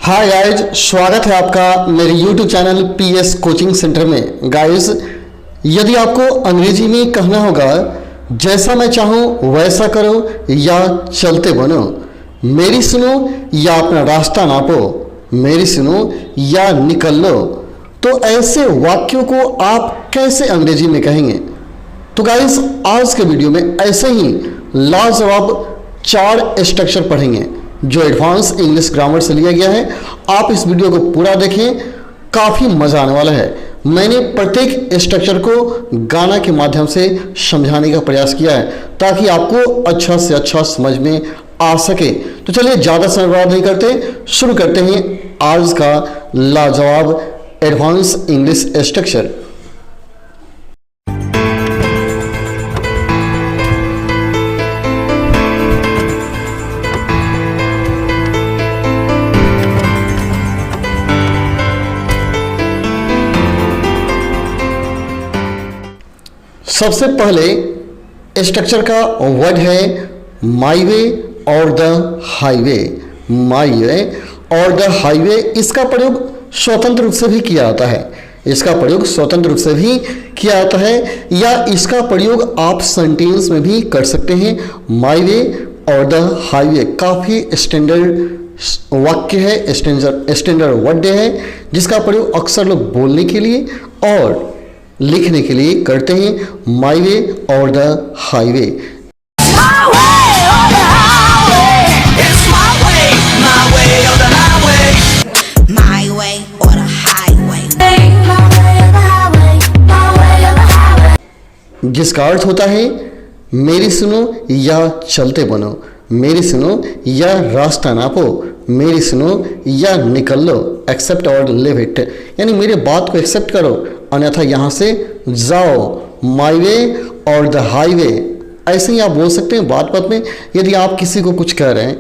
Hi guys, स्वागत है आपका मेरे YouTube channel PS coaching centre में। गाइज, यदि आपको अंग्रेजी में कहना होगा जैसा मैं चाहूँ वैसा करो या चलते बनो, मेरी सुनो या अपना रास्ता नापो, मेरी सुनो या निकल लो, तो ऐसे वाक्यों को आप कैसे अंग्रेजी में कहेंगे? तो गाइज, आज के वीडियो में ऐसे ही लाजवाब 4 स्ट्रक्चर पढ़ेंगे जो एडवांस इंग्लिश ग्रामर से लिया गया है। आप इस वीडियो को पूरा देखें, काफ़ी मज़ा आने वाला है। मैंने प्रत्येक स्ट्रक्चर को गाना के माध्यम से समझाने का प्रयास किया है ताकि आपको अच्छा से अच्छा समझ में आ सके। तो चलिए ज़्यादा समय बर्बाद नहीं करते, शुरू करते हैं आज का लाजवाब एडवांस इंग्लिश स्ट्रक्चर। सबसे पहले स्ट्रक्चर का वर्ड है माई way or the highway. My way or the highway, इसका प्रयोग स्वतंत्र रूप से भी किया जाता है। इसका प्रयोग स्वतंत्र रूप से भी किया जाता है या इसका प्रयोग आप सेंटेंस में भी कर सकते हैं। माई वे और द हाईवे काफ़ी स्टैंडर्ड वाक्य है, स्टैंडर्ड वर्ड है जिसका प्रयोग अक्सर लोग बोलने के लिए और लिखने के लिए करते हैं। माई वे और द हाईवे। जिसका अर्थ होता है मेरी सुनो या चलते बनो, मेरी सुनो या रास्ता नापो, मेरी सुनो या निकल लो, एक्सेप्ट और लिव इट, यानी मेरे बात को एक्सेप्ट करो अन्यथा यहाँ से जाओ। माई वे और द हाईवे, ऐसे ही आप बोल सकते हैं बात बात में। यदि आप किसी को कुछ कह रहे हैं,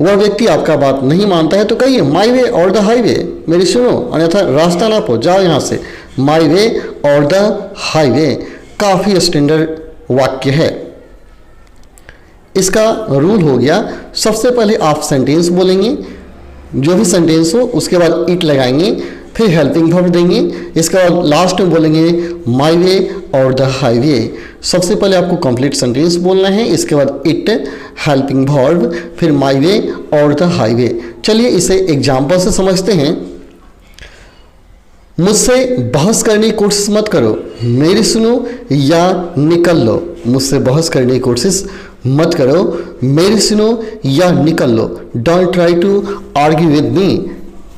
वह व्यक्ति आपका बात नहीं मानता है तो कहिए माई वे और द हाईवे, मेरी सुनो अन्यथा रास्ता नापो, जाओ यहाँ से। माई वे और द हाईवे काफ़ी स्टैंडर्ड वाक्य है। इसका रूल हो गया, सबसे पहले आप सेंटेंस बोलेंगे, जो भी सेंटेंस हो उसके बाद इट लगाएंगे, फिर हेल्पिंग वर्ब देंगे, इसके बाद लास्ट में बोलेंगे माई वे और द हाईवे। सबसे पहले आपको कंप्लीट सेंटेंस बोलना है, इसके बाद इट, हेल्पिंग वर्ब, फिर माई वे और द हाईवे। चलिए इसे एग्जाम्पल से समझते हैं। मुझसे बहस करने की कोशिश मत करो, मेरी सुनो या निकल लो। मुझसे बहस करने की कोशिश मत करो, मेरी सुनो या निकल लो। Don't try to argue with me,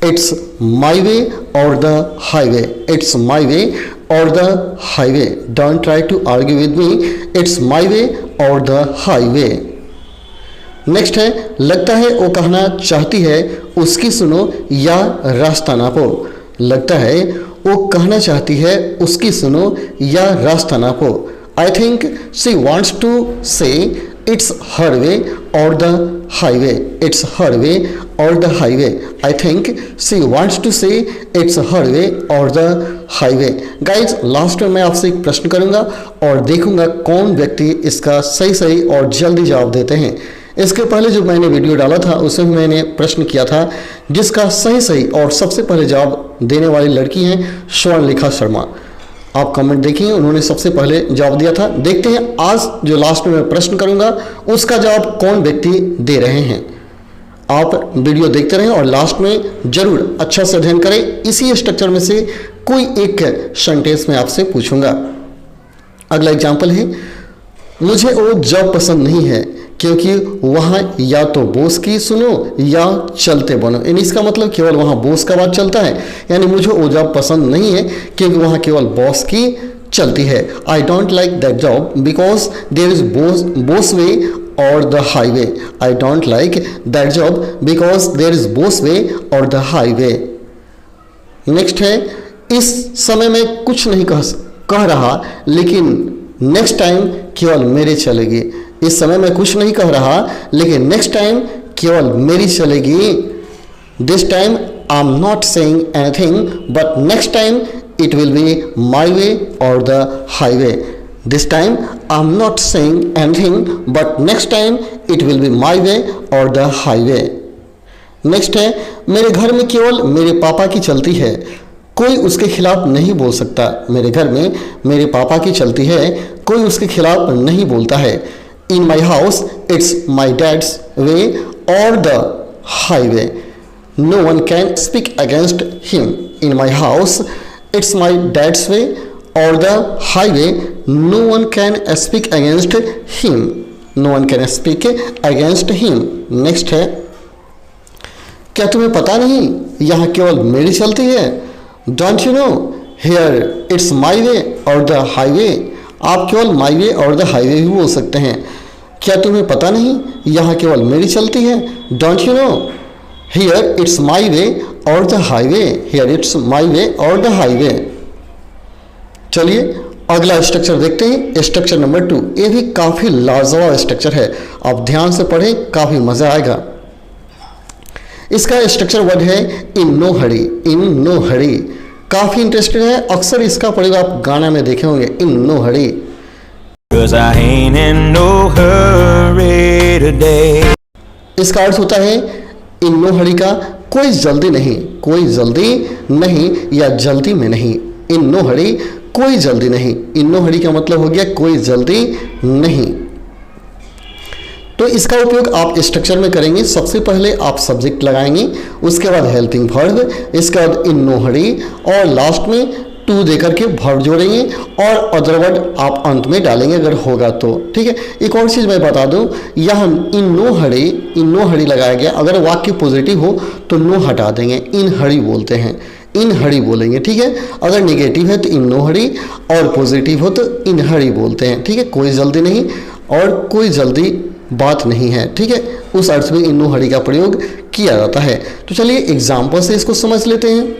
it's my way or the highway, it's my way or the highway. Don't try to argue with me, it's my way or the highway. Next है, लगता है वो कहना चाहती है उसकी सुनो या रास्ता नापो। लगता है वो कहना चाहती है उसकी सुनो या रास्ता नापो। I think she wants to say it's her way or the highway, it's her way or the highway. I think she wants to say it's her way or the highway. Guys, last में मैं आपसे एक प्रश्न करूंगा और देखूंगा कौन व्यक्ति इसका सही और जल्दी जवाब देते हैं। इसके पहले जो मैंने वीडियो डाला था उसमें मैंने प्रश्न किया था जिसका सही और सबसे पहले जवाब देने वाली लड़की हैं स्वर्णलेखा शर्मा। आप कमेंट देखिए, उन्होंने सबसे पहले जवाब दिया था। देखते हैं आज जो लास्ट में मैं प्रश्न करूंगा उसका जवाब कौन व्यक्ति दे रहे हैं। आप वीडियो देखते रहें और लास्ट में जरूर अच्छा से अध्ययन करें। इसी स्ट्रक्चर में से कोई एक सेंटेंस में आपसे पूछूंगा। अगला एग्जाम्पल है, मुझे वो जॉब पसंद नहीं है क्योंकि वहाँ या तो बॉस की सुनो या चलते बनो। यानी इसका मतलब केवल वहाँ बॉस का बात चलता है, यानी मुझे वो जॉब पसंद नहीं है क्योंकि वहाँ केवल बॉस की चलती है। I don't like that job because there is boss way or the highway. I don't like that job because there is boss way or the highway. Next है, इस समय में कुछ नहीं कह रहा लेकिन नेक्स्ट टाइम केवल मेरे चलेगी। इस समय मैं कुछ नहीं कह रहा लेकिन नेक्स्ट टाइम केवल मेरी चलेगी। This time I am not saying anything but next time it will be my way or the highway. This time I am not saying anything but next time it will be my way or the highway. Next है मेरे घर में केवल मेरे पापा की चलती है, कोई उसके खिलाफ नहीं बोल सकता। मेरे घर में मेरे पापा की चलती है, कोई उसके खिलाफ नहीं बोलता है। In my house it's my dad's way or the highway, no one can speak against him. In my house it's my dad's way or the highway, no one can speak against him. No one can speak against him. Next है क्या तुम्हें पता नहीं यहाँ केवल मेरी चलती है। Don't you know here it's my way or the highway. आप केवल माई वे और द हाईवे भी बोल सकते हैं। क्या तुम्हें पता नहीं यहाँ केवल मेरी चलती है। Don't you know here it's my way or the highway. Here it's my way or the highway. चलिए अगला स्ट्रक्चर देखते हैं, स्ट्रक्चर नंबर 2। ये भी काफ़ी लाजवाब स्ट्रक्चर है, आप ध्यान से पढ़ें, काफ़ी मज़ा आएगा। इसका स्ट्रक्चर वर्ड है इन नो हरी। इन नो हरी काफ़ी इंटरेस्टिंग है, अक्सर इसका प्रयोग आप गाना में देखे होंगे, इन नो हरी। इसका अर्थ होता है इन नो हरी का कोई जल्दी नहीं, कोई जल्दी नहीं या जल्दी में नहीं। इन नो हरी कोई जल्दी नहीं। इन नो हरी का मतलब हो गया कोई जल्दी नहीं। तो इसका उपयोग आप स्ट्रक्चर में करेंगे। सबसे पहले आप सब्जेक्ट लगाएंगे, उसके बाद हेल्पिंग वर्ब, इसके बाद इन नो हरी और लास्ट में टू देकर के वर्ब जोड़ेंगे और अदर वर्ड आप अंत में डालेंगे अगर होगा तो। ठीक है, एक और चीज़ मैं बता दूं, यहाँ इन नो हरी लगाया गया, अगर वाक्य पॉजिटिव हो तो नो हटा देंगे, इन हरी बोलते हैं, इन हरी बोलेंगे। ठीक है, अगर नेगेटिव है तो इन नो हरी और पॉजिटिव हो तो इन हरी बोलते हैं। ठीक है, कोई जल्दी नहीं और कोई जल्दी बात नहीं है। ठीक है, उस अर्थ में इन नो हरी का प्रयोग किया जाता है। तो चलिए एग्जाम्पल से इसको समझ लेते हैं।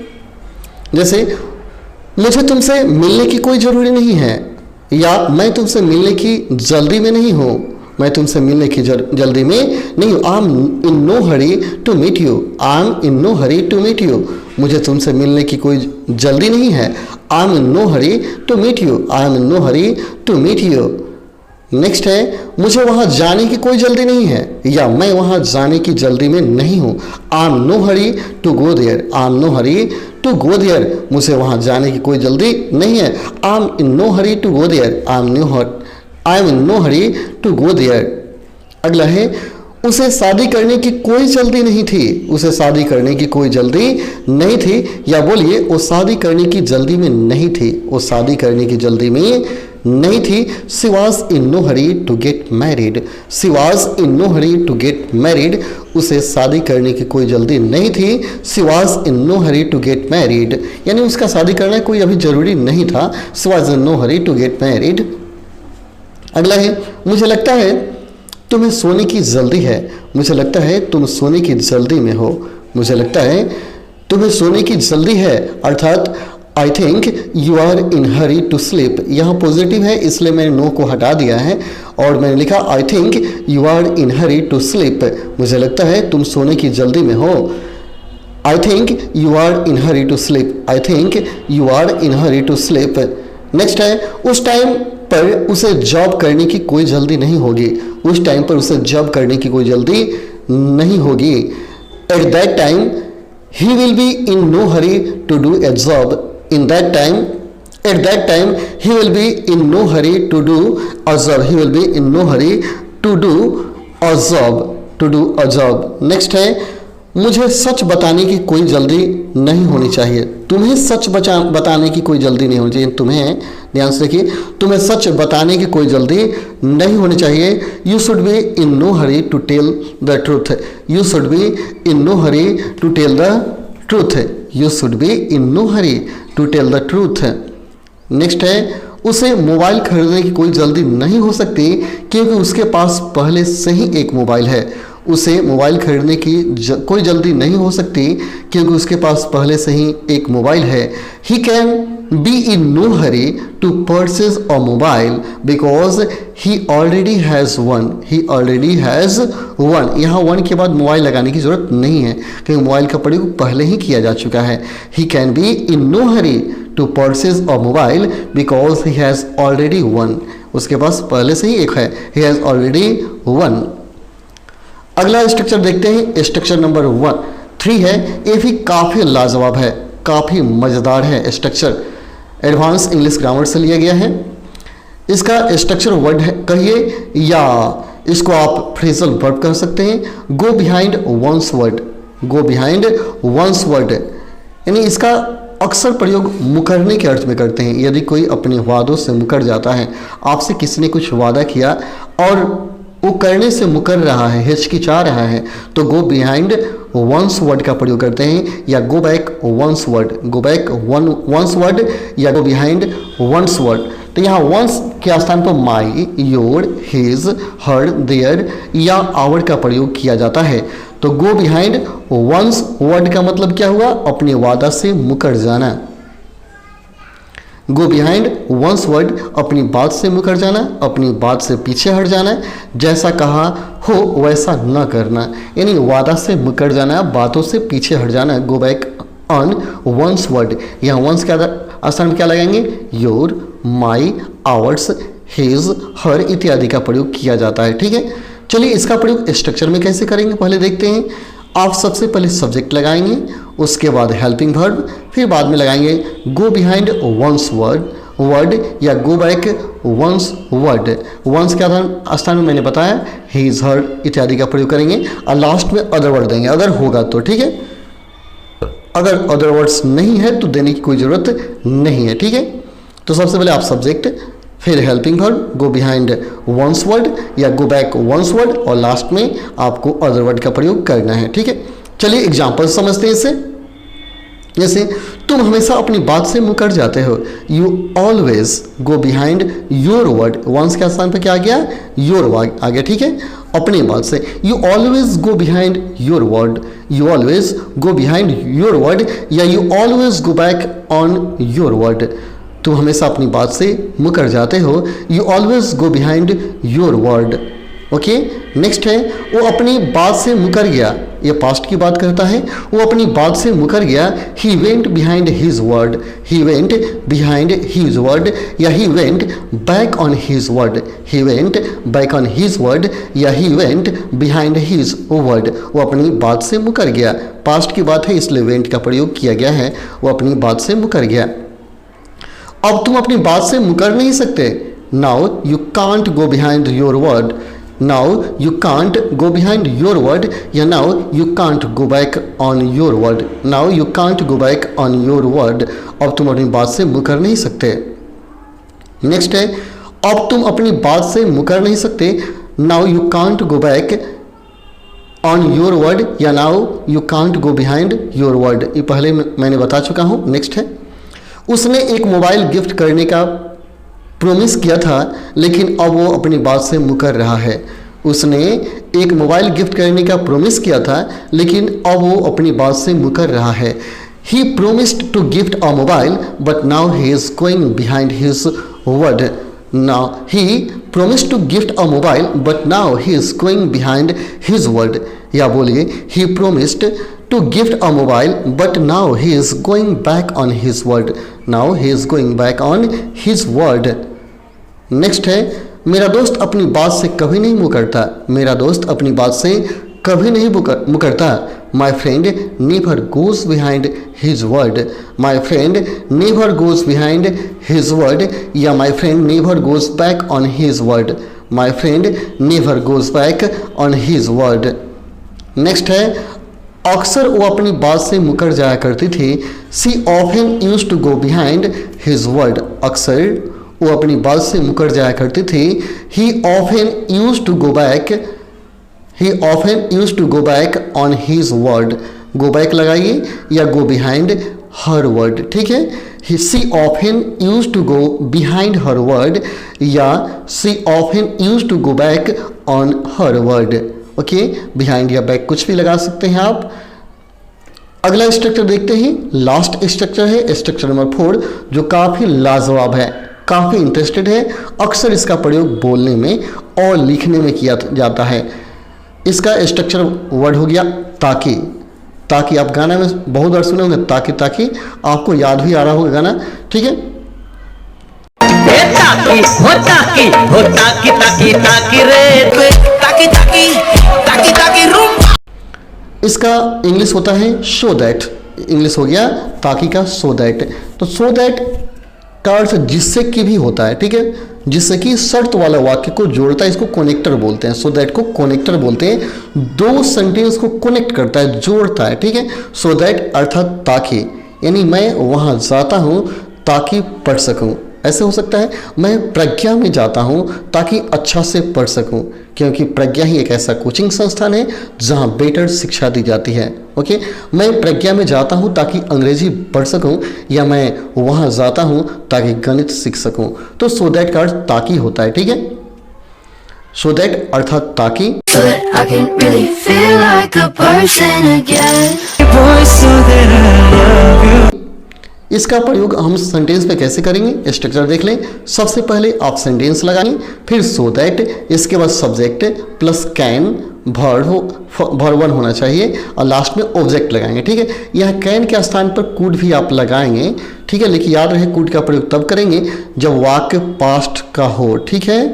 जैसे मुझे तुमसे मिलने की कोई ज़रूरी नहीं है, या मैं तुमसे मिलने की जल्दी में नहीं हूँ। मैं तुमसे मिलने की जल्दी में नहीं हूँ। I am in no hurry to meet you. I am in no hurry to meet you. मुझे तुमसे मिलने की कोई जल्दी नहीं है। I am in no hurry to meet you. I am in no hurry to meet you. Next है मुझे वहाँ जाने की कोई जल्दी नहीं है, या मैं वहाँ जाने की जल्दी में नहीं हूँ। I am no hurry to go there. I am no hurry to go there. मुझे वहाँ जाने की कोई जल्दी नहीं है। I am in no hurry to go there. I am in no hurry to go there. अगला है उसे शादी करने की कोई जल्दी नहीं थी। उसे शादी करने की कोई जल्दी नहीं थी, या बोलिए वो शादी करने की जल्दी में नहीं थी। वो शादी करने की जल्दी में नहीं थी। She was in no hurry to get married. She was in no hurry to get married. उसे शादी करने की कोई जल्दी नहीं थी। She was in no hurry to get married, यानी उसका शादी करना कोई अभी जरूरी नहीं था। She was in no hurry to get married. अगला है मुझे लगता है तुम्हें सोने की जल्दी है। मुझे लगता है तुम सोने की जल्दी में हो। मुझे लगता है तुम्हें सोने की जल्दी है, अर्थात I think you are in hurry to sleep. यहाँ पॉजिटिव है इसलिए मैंने नो को हटा दिया है और मैंने लिखा I think you are in hurry to sleep. मुझे लगता है तुम सोने की जल्दी में हो। I think you are in hurry to sleep. I think you are in hurry to sleep. Next है उस टाइम पर उसे जॉब करने की कोई जल्दी नहीं होगी। उस टाइम पर उसे जॉब करने की कोई जल्दी नहीं होगी। At that time he will be in no hurry to do a job. In that time, at that time he will be in no hurry to do a job. He will be in no hurry to do a job, to do a job. Next है मुझे सच बताने की कोई जल्दी नहीं होनी चाहिए। तुम्हें सच बताने की कोई जल्दी नहीं होनी चाहिए। तुम्हें, ध्यान से देखिए, तुम्हें सच बताने की कोई जल्दी नहीं होनी चाहिए। You should be in no hurry to tell the truth. You should be in no hurry to tell the truth. You should be in no hurry to tell the truth. Next है उसे mobile खरीदने की कोई जल्दी नहीं हो सकती क्योंकि उसके पास पहले से ही एक मोबाइल है। उसे मोबाइल खरीदने की कोई जल्दी नहीं हो सकती क्योंकि उसके पास पहले से ही एक मोबाइल है। He can be in no hurry to purchase a mobile because he already has one. He already has one. यहाँ वन के बाद मोबाइल लगाने की ज़रूरत नहीं है क्योंकि मोबाइल का प्रयोग पहले ही किया जा चुका है। He can be in no hurry to purchase a mobile because he has already one. उसके पास पहले से ही एक है। He has already one. अगला स्ट्रक्चर देखते हैं, स्ट्रक्चर नंबर 1। 3 है, ये भी काफ़ी लाजवाब है, काफ़ी मज़ेदार है स्ट्रक्चर, एडवांस इंग्लिश ग्रामर से लिया गया है। इसका स्ट्रक्चर वर्ड है कहिए या इसको आप फ्रेजल वर्ब कह सकते हैं। Go behind one's word, go behind one's word, यानी इसका अक्सर प्रयोग मुकरने के अर्थ में करते हैं। यदि कोई अपने वादों से मुकर जाता है, आपसे किसी ने कुछ वादा किया और वो करने से मुकर रहा है, हिचकिचा रहा है, तो गो बिहाइंड वंस वर्ड का प्रयोग करते हैं, या go back one's word, go back one's word या गो बिहाइंड वंस वर्ड। तो यहाँ वंस के स्थान पर माई, योर, हिज, हर, देयर या आवर का प्रयोग किया जाता है। तो गो बिहाइंड वंस वर्ड का मतलब क्या हुआ? अपने वादा से मुकर जाना। गो बिहाइंड वंस वर्ड, अपनी बात से मुकर जाना, अपनी बात से पीछे हट जाना, जैसा कहा हो वैसा न करना, यानी वादा से मुकर जाना, बातों से पीछे हट जाना। Go back on one's word, यहाँ वंस के स्थान में क्या लगाएंगे? Your, my, ours, his, her इत्यादि का प्रयोग किया जाता है। ठीक है, चलिए इसका प्रयोग स्ट्रक्चर में कैसे करेंगे पहले देखते हैं। आप सबसे पहले सब्जेक्ट लगाएंगे, उसके बाद हेल्पिंग वर्ब, फिर बाद में लगाएंगे गो बिहाइंड वंस वर्ड या go back one's word. One's के स्थान में मैंने बताया हिज, हर इत्यादि का प्रयोग करेंगे और लास्ट में अदर वर्ड देंगे अगर होगा तो। ठीक है, अगर अदर वर्ड्स नहीं है तो देने की कोई ज़रूरत नहीं है। ठीक है, तो सबसे पहले आप सब्जेक्ट, फिर helping verb, go behind one's word या गो बैक वंस वर्ड और लास्ट में आपको अदर वर्ड का प्रयोग करना है। ठीक है, चलिए एग्जाम्पल समझते हैं इसे। जैसे तुम हमेशा अपनी बात से मुकर जाते हो, you always go behind your word. One's के स्थान पर क्या आ गया? योर आ गया। ठीक है, अपनी बात से, you always go behind your word, you always go behind your word या you always go back on your word. तुम हमेशा अपनी बात से मुकर जाते हो, you always go behind your word. Okay, next है वो अपनी बात से मुकर गया, ये पास्ट की बात करता है, वो अपनी बात से मुकर गया, he went behind his word, he went behind his word या he went back on his word, he went back on his word या he went behind his word. वो अपनी बात से मुकर गया, पास्ट की बात है इसलिए वेंट का प्रयोग किया गया है, वो अपनी बात से मुकर गया। अब तुम अपनी बात से मुकर नहीं सकते, now you can't go behind your word, now you can't go behind your word या now you can't go back on your word, now you can't go back on your word. अब तुम अपनी बात से मुकर नहीं सकते। नेक्स्ट है अब तुम अपनी बात से मुकर नहीं सकते, now you can't go back on your word या now you can't go behind your word. ये पहले मैंने बता चुका हूँ। नेक्स्ट है उसने एक मोबाइल गिफ्ट करने का प्रॉमिस किया था लेकिन अब वो अपनी बात से मुकर रहा है। उसने एक मोबाइल गिफ्ट करने का प्रॉमिस किया था लेकिन अब वो अपनी बात से मुकर रहा है। He promised to gift a mobile but now he is going behind his word. Now he promised to gift a mobile but now he is going behind his word, या बोलिए he promised to gift a mobile but now he is going back on his word, now he is going back on his word। Next है मेरा दोस्त अपनी बात से कभी नहीं मुकरता, मेरा दोस्त अपनी बात से कभी नहीं मुकरता। My friend never goes behind his word, my friend never goes behind his word या my friend never goes back on his word, my friend never goes back on his word। Next है अक्सर वो अपनी बात से मुकर जाया करती थी, she often used to go behind his word. अक्सर वो अपनी बात से मुकर जाया करती थी, he often used to go back, he often used to go back on his word. Go back लगाइए या गो बिहाइंड हर वर्ड। ठीक है, he she often used to go behind her word या she often used to go back on her word. Okay, behind या back कुछ भी लगा सकते हैं आप। अगला स्ट्रक्चर देखते हैं, लास्ट स्ट्रक्चर है स्ट्रक्चर नंबर 4 जो काफ़ी लाजवाब है, काफ़ी इंटरेस्टेड है। अक्सर इसका प्रयोग बोलने में और लिखने में किया जाता है। इसका स्ट्रक्चर वर्ड हो गया ताकि। ताकि आप गाना में बहुत बार सुने होंगे, ताकि ताकि आपको याद भी आ रहा होगा गाना। ठीक है, ताकि हो ताकि हो ताकि ताकि ताकि रे ताकि ताकि ताकि ताकि रूम। इसका इंग्लिश होता है सो दैट, इंग्लिश हो गया ताकि का सो दैट। तो सो दैट का अर्थ जिससे कि भी होता है, ठीक है, जिससे कि शर्त वाला वाक्य को जोड़ता है, इसको कनेक्टर बोलते हैं। सो दैट को कनेक्टर बोलते हैं, दो सेंटेंस को कनेक्ट करता है, जोड़ता है, ठीक है। सो दैट अर्थात ताकि, यानी मैं वहाँ जाता हूँ ताकि पढ़ सकूँ। ऐसे हो सकता है मैं प्रज्ञा में जाता हूँ ताकि अच्छा से पढ़ सकूँ, क्योंकि प्रज्ञा ही एक ऐसा कोचिंग संस्थान है जहाँ बेटर शिक्षा दी जाती है। ओके, मैं प्रज्ञा में जाता हूँ ताकि अंग्रेजी पढ़ सकूँ, या मैं वहाँ जाता हूँ ताकि गणित सीख सकूँ। तो सो दैट का अर्थ ताकि होता है, ठीक है। सो दैट अर्थात ताकि। So that I can really feel like a person again. इसका प्रयोग हम सेंटेंस पे कैसे करेंगे, स्ट्रक्चर देख लें। सबसे पहले आप सेंटेंस लगाएंगे, फिर सो दैट, इसके बाद subject plus can, verb one होना चाहिए, और लास्ट में ऑब्जेक्ट लगाएंगे, ठीक है। यह कैन के स्थान पर कुड भी आप लगाएंगे, ठीक है, लेकिन याद रहे कुड का प्रयोग तब करेंगे जब वाक्य पास्ट का हो, ठीक है,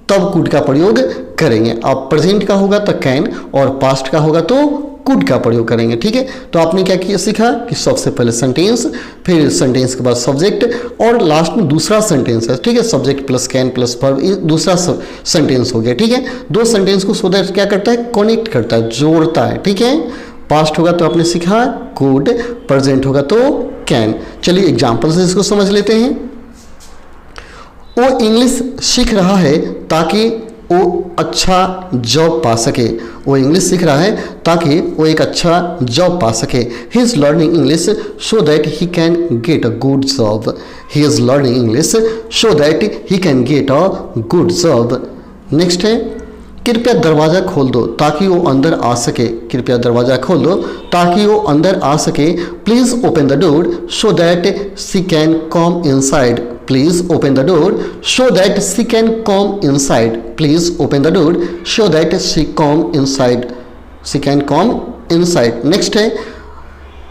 तब कुड का प्रयोग करेंगे। अब प्रेजेंट का होगा तो कैन, और पास्ट का होगा तो कुड का प्रयोग करेंगे, ठीक है। तो आपने क्या किया, सीखा कि सबसे पहले सेंटेंस, फिर सेंटेंस के बाद सब्जेक्ट, और लास्ट में दूसरा सेंटेंस है, ठीक है, subject plus can plus verb, दूसरा सेंटेंस हो गया, ठीक है। दो सेंटेंस को सो दैट क्या करता है, कनेक्ट करता है, जोड़ता है, ठीक है। पास्ट होगा तो आपने सीखा कुड, प्रेजेंट होगा तो कैन। चलिए एग्जाम्पल से इसको समझ लेते हैं। वो इंग्लिश सीख रहा है ताकि वो अच्छा जॉब पा सके। वो इंग्लिश सीख रहा है ताकि वो एक अच्छा जॉब पा सके। He is learning English so that he can get a good job. He is learning English so that he can get a good job. Next है, कृपया दरवाज़ा खोल दो ताकि वो अंदर आ सके। कृपया दरवाज़ा खोल दो ताकि वो अंदर आ सके। Please open the door so that she can come inside. Please open the door so that she can come inside. Please open the door so that she come inside. She can come inside. Next है,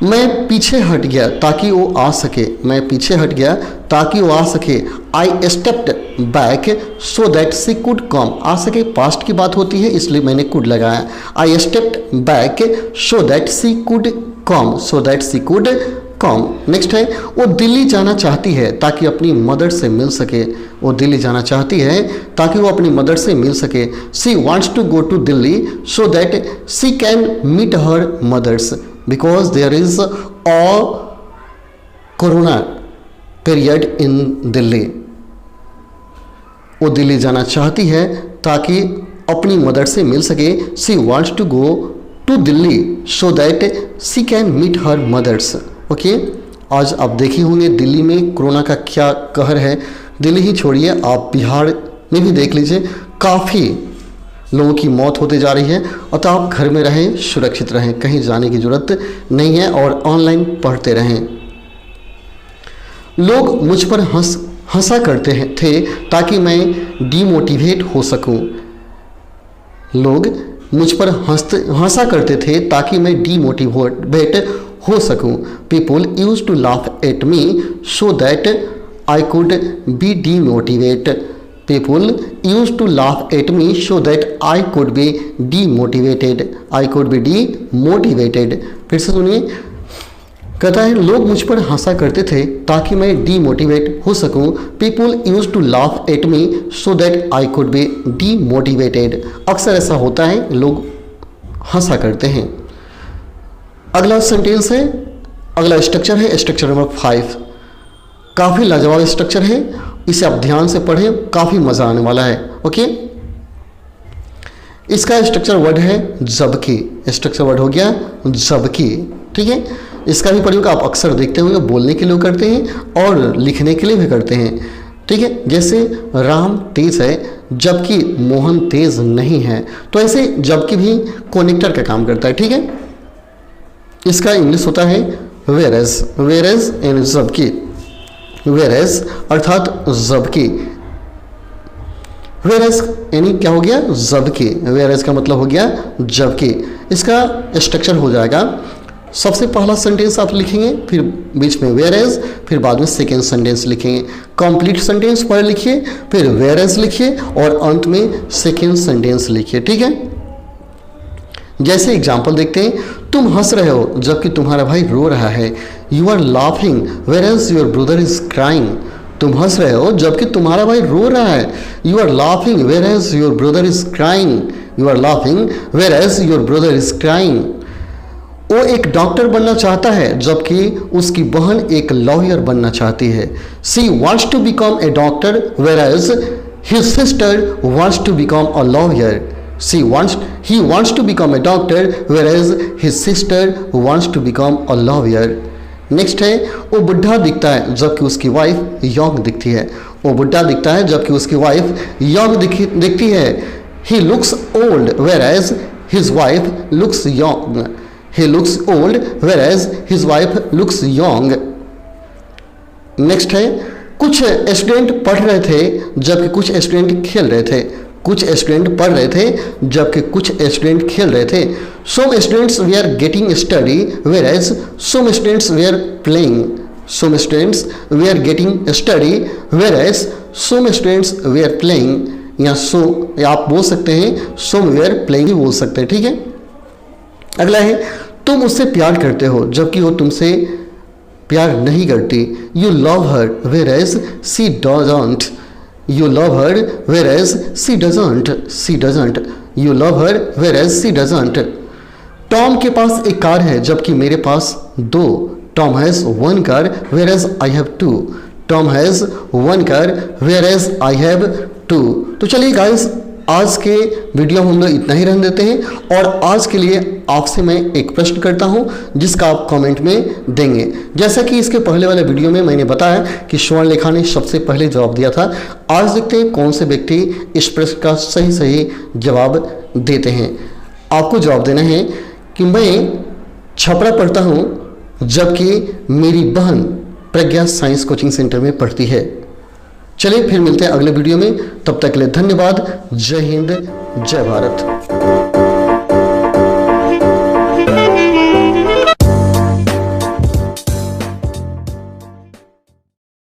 मैं पीछे हट गया ताकि वो आ सके। मैं पीछे हट गया ताकि वो आ सके। I stepped back so that she could come. आ सके पास्ट की बात होती है, इसलिए मैंने could लगाया। I stepped back so that she could come. So that she could come. Next है, वो दिल्ली जाना चाहती है ताकि अपनी मदर से मिल सके। वो दिल्ली जाना चाहती है ताकि वो अपनी मदर से मिल सके। She wants to go to Delhi so that she can meet her mothers because there is a corona period in Delhi. वो दिल्ली जाना चाहती है ताकि अपनी मदर से मिल सके। She wants to go to Delhi so that she can meet her mothers. Okay, आज आप देखे होंगे दिल्ली में कोरोना का क्या कहर है। दिल्ली ही छोड़िए, आप बिहार में भी देख लीजिए, काफ़ी लोगों की मौत होते जा रही है। अतः आप घर में रहें, सुरक्षित रहें, कहीं जाने की ज़रूरत नहीं है और ऑनलाइन पढ़ते रहें। लोग मुझ पर हंसा करते थे ताकि मैं डीमोटिवेट हो सकूं। लोग मुझ पर हंसा करते थे ताकि मैं डीमोटिवेट हो सकूं। People use to laugh at me so that I could be demotivate. People use to laugh at me so that I could be demotivated. I could be demotivated. फिर से सुनिए, कहता है लोग मुझ पर हंसा करते थे ताकि मैं डीमोटिवेट हो सकूं। People use to laugh at me so that I could be demotivated. अक्सर ऐसा होता है, लोग हंसा करते हैं। अगला सेंटेंस है, अगला स्ट्रक्चर है स्ट्रक्चर नंबर 5। काफ़ी लाजवाब स्ट्रक्चर है, इसे आप ध्यान से पढ़ें, काफ़ी मज़ा आने वाला है। ओके, इसका स्ट्रक्चर वर्ड है जबकि। स्ट्रक्चर वर्ड हो गया जबकि, ठीक है। इसका भी प्रयोग आप अक्सर देखते होंगे, बोलने के लिए करते हैं और लिखने के लिए भी करते हैं, ठीक है। जैसे राम तेज है जबकि मोहन तेज नहीं है, तो ऐसे जबकि भी कनेक्टर का काम करता है, ठीक है। इसका इंग्लिश होता है वेरेज। वेरेज यानी जबकि, वेरेज अर्थात जबकि। वेरेज यानी क्या हो गया, जबकि। वेरेज का मतलब हो गया जबकि। इसका स्ट्रक्चर हो जाएगा, सबसे पहला सेंटेंस आप लिखेंगे, फिर बीच में वेरेज, फिर बाद में सेकेंड सेंटेंस लिखेंगे। कंप्लीट सेंटेंस पहले लिखिए, फिर वेरेज लिखिए और अंत में सेकेंड सेंटेंस लिखिए, ठीक है। जैसे एग्जाम्पल देखते हैं, तुम हंस रहे हो जबकि तुम्हारा भाई रो रहा है। You are laughing whereas your brother is crying. तुम हंस रहे हो जबकि तुम्हारा भाई रो रहा है। You are laughing whereas your brother is crying. You are laughing whereas your brother is crying. वो एक डॉक्टर बनना चाहता है जबकि उसकी बहन एक लॉयर बनना चाहती है। She wants to become a doctor whereas his sister wants to become a lawyer. He wants to become a doctor whereas his sister wants to become a lawyer. Next है वो बुढ़ा दिखता है जबकि उसकी वाइफ यंग दिखती है। वो बुढ़ा दिखता है जबकि उसकी वाइफ यंग दिखती है। He looks old whereas his wife looks young. He looks old whereas his wife looks young. Next है कुछ स्टूडेंट पढ़ रहे थे जबकि कुछ स्टूडेंट खेल रहे थे। कुछ स्टूडेंट पढ़ रहे थे जबकि कुछ स्टूडेंट खेल रहे थे। Some students were getting study whereas some students were playing. Some students were getting study whereas some students were playing. या आप बोल सकते हैं some were playing भी बोल सकते हैं, ठीक है। अगला है तुम उससे प्यार करते हो जबकि वो तुमसे प्यार नहीं करती। You love her whereas she doesn't. You love her whereas she doesn't. She doesn't. You love her whereas she doesn't. Tom के पास एक कार है जबकि मेरे पास दो। Tom has one car whereas I have two. Tom has one car whereas I have two. तो चलिए गाइस, आज के वीडियो हम लोग इतना ही रहने देते हैं और आज के लिए आपसे मैं एक प्रश्न करता हूं जिसका आप कमेंट में देंगे। जैसा कि इसके पहले वाले वीडियो में मैंने बताया कि स्वर्णलेखा ने सबसे पहले जवाब दिया था। आज देखते हैं कौन से व्यक्ति इस प्रश्न का सही जवाब देते हैं। आपको जवाब देना है कि मैं छपरा पढ़ता हूँ जबकि मेरी बहन प्रज्ञा साइंस कोचिंग सेंटर में पढ़ती है। चलिए फिर मिलते हैं अगले वीडियो में, तब तक के लिए धन्यवाद। जय हिंद, जय भारत।